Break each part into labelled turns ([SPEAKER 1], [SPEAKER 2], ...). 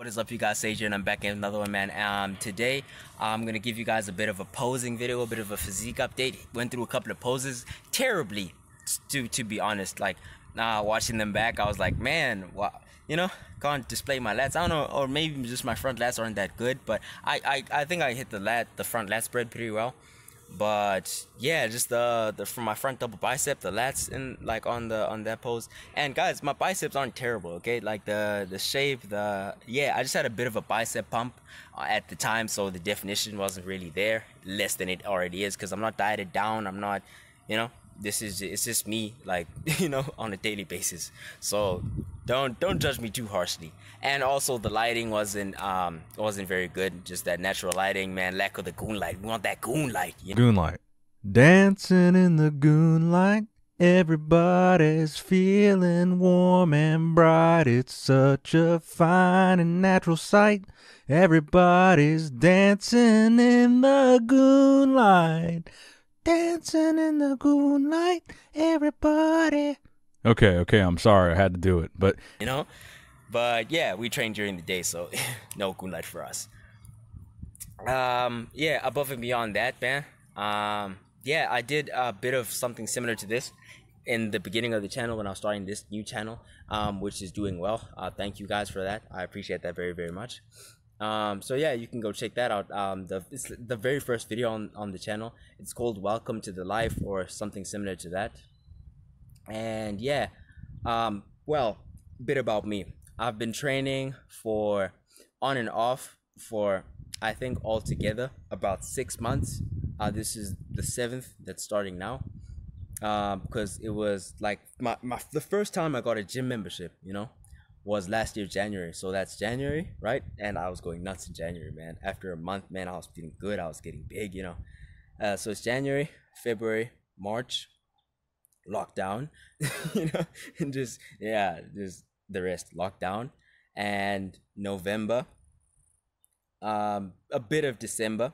[SPEAKER 1] What is up, you guys? Sage here, and I'm back in another one, man. Today I'm gonna give you guys a bit of a posing video, a bit of a physique update. Went through a couple of poses terribly, to be honest. Like, watching them back, I was like, man, what? Can't display my lats. I don't know, or maybe just my front lats aren't that good. But I think I hit the front lat spread pretty well. But yeah, just the from my front double bicep, the lats in like on that pose. And guys, my biceps aren't terrible, okay? Like the shape, I just had a bit of a bicep pump at the time, so the definition wasn't really there, less than it already is, because I'm not dieted down. I'm not, it's just me, like, on a daily basis. So don't judge me too harshly. And also the lighting wasn't very good. Just that natural lighting, man. Lack of the goon light. We want that goon light.
[SPEAKER 2] Goon light. Dancing in the goon light. Everybody's feeling warm and bright. It's such a fine and natural sight. Everybody's dancing in the goon light. Dancing in the goon light. Everybody. Okay, I'm sorry. I had to do it. But
[SPEAKER 1] yeah, we train during the day, so no goon light for us. Above and beyond that, man. I did a bit of something similar to this in the beginning of the channel when I was starting this new channel, which is doing well. Thank you guys for that. I appreciate that very, very much. So yeah, you can go check that out. It's the very first video on the channel. It's called Welcome to the Life, or something similar to that. And yeah, well, bit about me. I've been training for on and off for, I think, altogether about 6 months. This is the 7th that's starting now, because it was like the first time I got a gym membership, was last year January. So that's January, right? And I was going nuts in January, man. After a month, man, I was feeling good. I was getting big, so it's January, February, March, lockdown, and just the rest, lockdown. And November, a bit of December.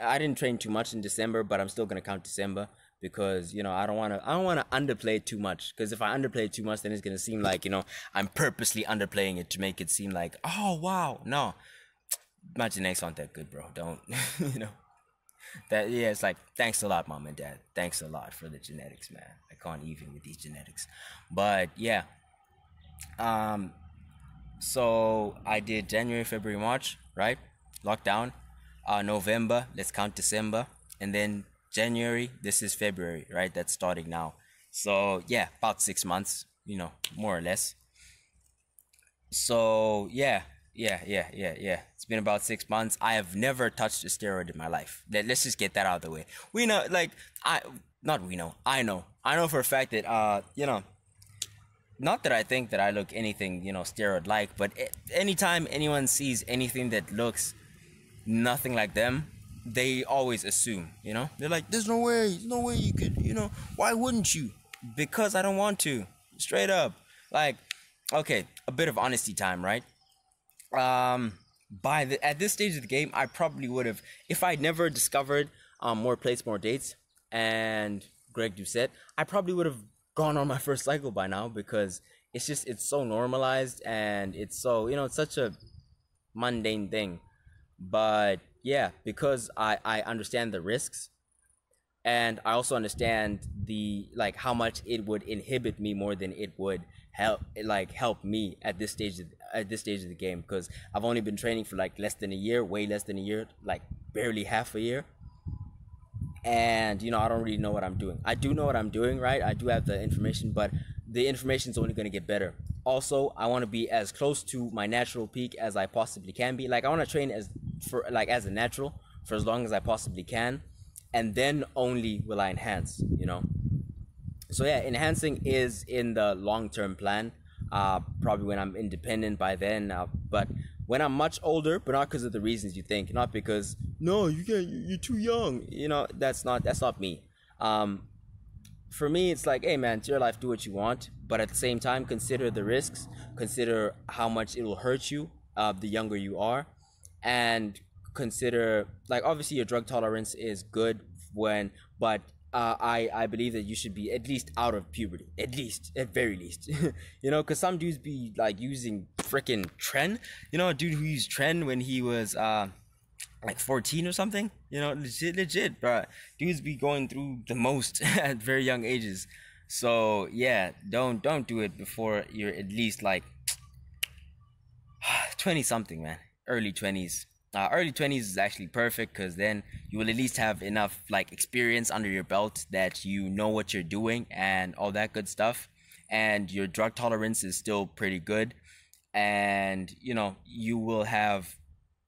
[SPEAKER 1] I didn't train too much in December, but I'm still gonna count December, because I don't want to underplay it too much, because if I underplay it too much, then it's gonna seem like I'm purposely underplaying it to make it seem like, oh wow. No, my genetics aren't that good, bro. Don't it's like, thanks a lot, mom and dad, thanks a lot for the genetics, man. I can't even with these genetics. But yeah, so I did January, February, March, right? Lockdown. November, let's count December, and then January, this is February, right? That's starting now. So yeah, about 6 months, more or less. So yeah. It's been about 6 months. I have never touched a steroid in my life. Let's just get that out of the way. I know for a fact that not that I think that I look anything steroid like, but anytime anyone sees anything that looks nothing like them, they always assume, they're like, there's no way you could, why wouldn't you? Because I don't want to, straight up. Like, okay, a bit of honesty time, right? At this stage of the game, I probably would have, if I'd never discovered more plates, more dates, and Greg Doucette, I probably would have gone on my first cycle by now, because it's so normalized, and it's so, it's such a mundane thing. But yeah, because I understand the risks, and I also understand how much it would inhibit me more than it would help me at this stage of the game, because I've only been training for like less than a year, way less than a year, like barely half a year. And I don't really know what I'm doing. I do know what I'm doing, right? I do have the information, but the information is only going to get better. Also, I want to be as close to my natural peak as I possibly can be. Like, I want to train as a natural for as long as I possibly can, and then only will I enhance, So yeah, enhancing is in the long-term plan, probably when I'm independent by then. But when I'm much older, but not because of the reasons you think, not because, no, you can't, you're too young, that's not me. For me, it's like, hey man, it's your life, do what you want, but at the same time, consider the risks, consider how much it will hurt you the younger you are, and consider, like, obviously your drug tolerance is good but I believe that you should be at least out of puberty, at very least. You know, because some dudes be like using freaking Tren. You know, a dude who used Tren when he was like 14 or something. You know, legit, bro. Dudes be going through the most at very young ages. So yeah, don't do it before you're at least like 20 something, man. Early 20s. Early 20s is actually perfect, because then you will at least have enough like experience under your belt that you know what you're doing and all that good stuff, and your drug tolerance is still pretty good, and you know you will have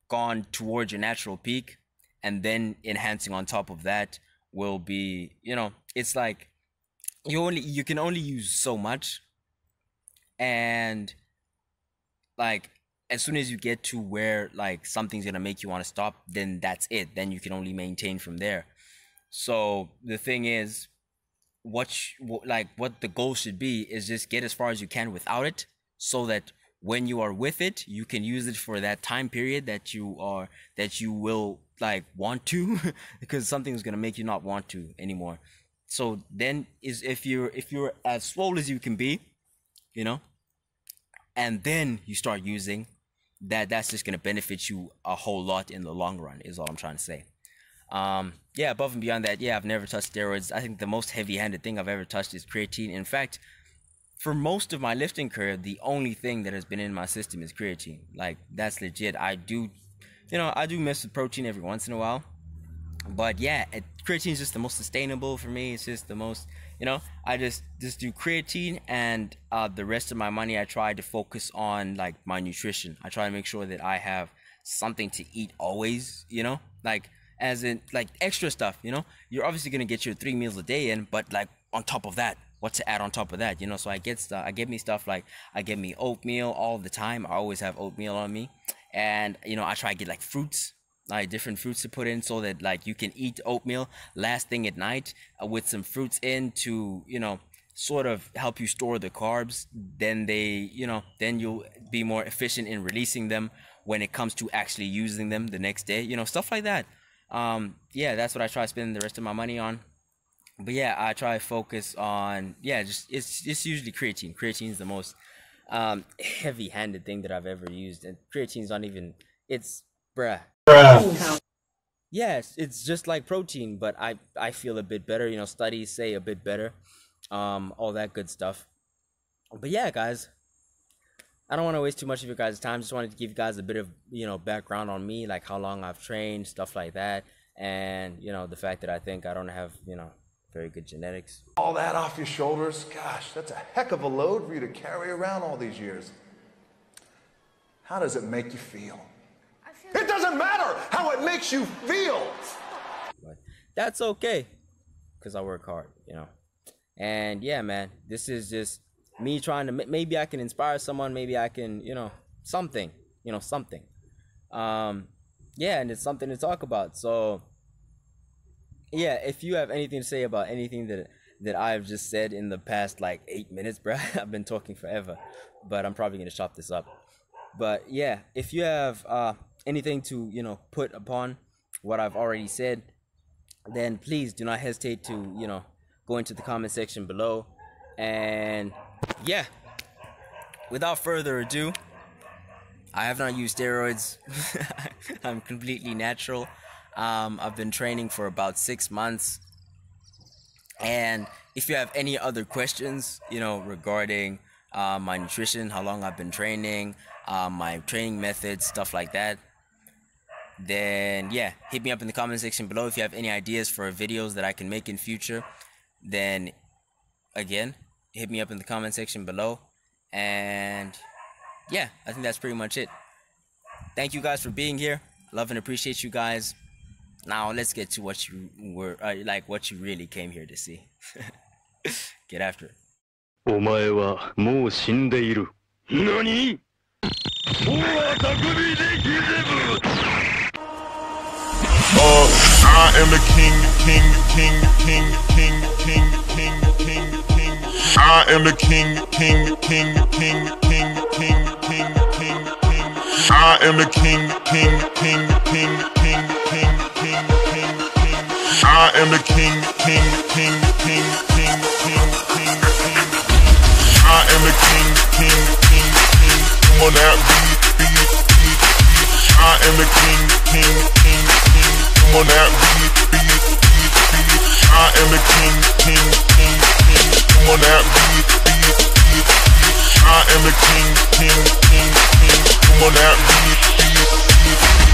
[SPEAKER 1] gone towards your natural peak, and then enhancing on top of that will be, you know, it's like you can only use so much, and like as soon as you get to where like something's gonna make you want to stop, then that's it. Then you can only maintain from there. So the thing is, what the goal should be is just get as far as you can without it, so that when you are with it, you can use it for that time period that you will like want to, because something's gonna make you not want to anymore. So then is if you're as swole as you can be, you know, and then you start using that's just gonna benefit you a whole lot in the long run, is all I'm trying to say. Yeah, above and beyond that, yeah, I've never touched steroids. I think the most heavy-handed thing I've ever touched is creatine. In fact, for most of my lifting career, the only thing that has been in my system is creatine. Like, that's legit. I do mess with protein every once in a while, but yeah, creatine is just the most sustainable for me. It's just the most, you know, I just do creatine, and the rest of my money I try to focus on like my nutrition. I try to make sure that I have something to eat always, you know, like as in like extra stuff, you know. You're obviously gonna get your 3 meals a day in, but like on top of that, what to add on top of that, you know. So I get me stuff like I get me oatmeal all the time. I always have oatmeal on me, and you know I try to get like fruits, like different fruits to put in, so that like you can eat oatmeal last thing at night with some fruits in to, you know, sort of help you store the carbs. Then then you'll be more efficient in releasing them when it comes to actually using them the next day, you know, stuff like that. Yeah, that's what I try to spend the rest of my money on. But yeah, I try to focus on, yeah, just it's usually creatine. Creatine is the most heavy-handed thing that I've ever used, and creatine's not even, it's bruh. Yes, it's just like protein, but I feel a bit better, you know, studies say a bit better, all that good stuff. But yeah, guys, I don't want to waste too much of your guys' time. Just wanted to give you guys a bit of, you know, background on me, like how long I've trained, stuff like that, and you know the fact that I think I don't have, you know, very good genetics.
[SPEAKER 3] All that off your shoulders, gosh, that's a heck of a load for you to carry around all these years. How does it make you feel? It doesn't matter how it makes you feel.
[SPEAKER 1] But that's okay, because I work hard, you know. And yeah, man, this is just me trying to, maybe I can inspire someone, maybe I can, you know, something. Yeah, and it's something to talk about. So yeah, if you have anything to say about anything that I've just said in the past like 8 minutes, bro, I've been talking forever, but I'm probably gonna chop this up. But yeah, if you have anything to, you know, put upon what I've already said, then please do not hesitate to, you know, go into the comment section below. And yeah, without further ado, I have not used steroids. I'm completely natural. I've been training for about 6 months. And if you have any other questions, you know, regarding my nutrition, how long I've been training, my training methods, stuff like that, then yeah, hit me up in the comment section below. If you have any ideas for videos that I can make in future, then again, hit me up in the comment section below. And yeah, I think that's pretty much it. Thank you guys for being here. Love and appreciate you guys. Now let's get to what you were what you really came here to see. Get after it.
[SPEAKER 4] お前はもう死んでいる。何？おわたくびできぜぶ。
[SPEAKER 5] I am the king, king, king, king, king, king, king, king, king. I am the king, king, king, king, king, king, king, king, king. I am the king, king, king, king, king, king, king, king, king. I am the king, king, king, king, king, king, king, king. I am the king, king, king, king. Come on that beat, beat, beat, beat. I am the king, king, king, king. Come on that beat, beat, beat, beat. I am the king, king, king, king. Come on that beat, beat, beat, beat. I am the king, king, king, king. Come on that beat, beat, beat, beat.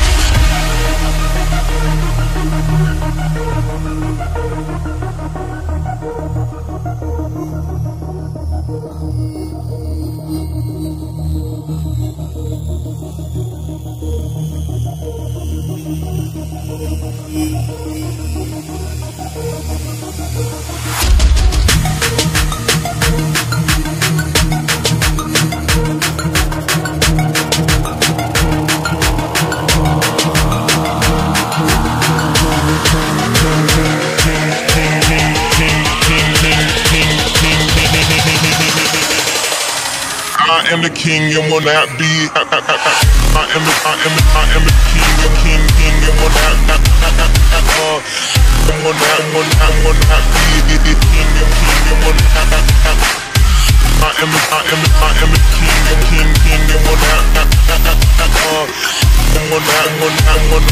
[SPEAKER 5] I am the king, and on that beat, I am the king, the king, king, and on that, I'm on that beat, king, and on that, I am the king, and king, king, and on that, I'm on that,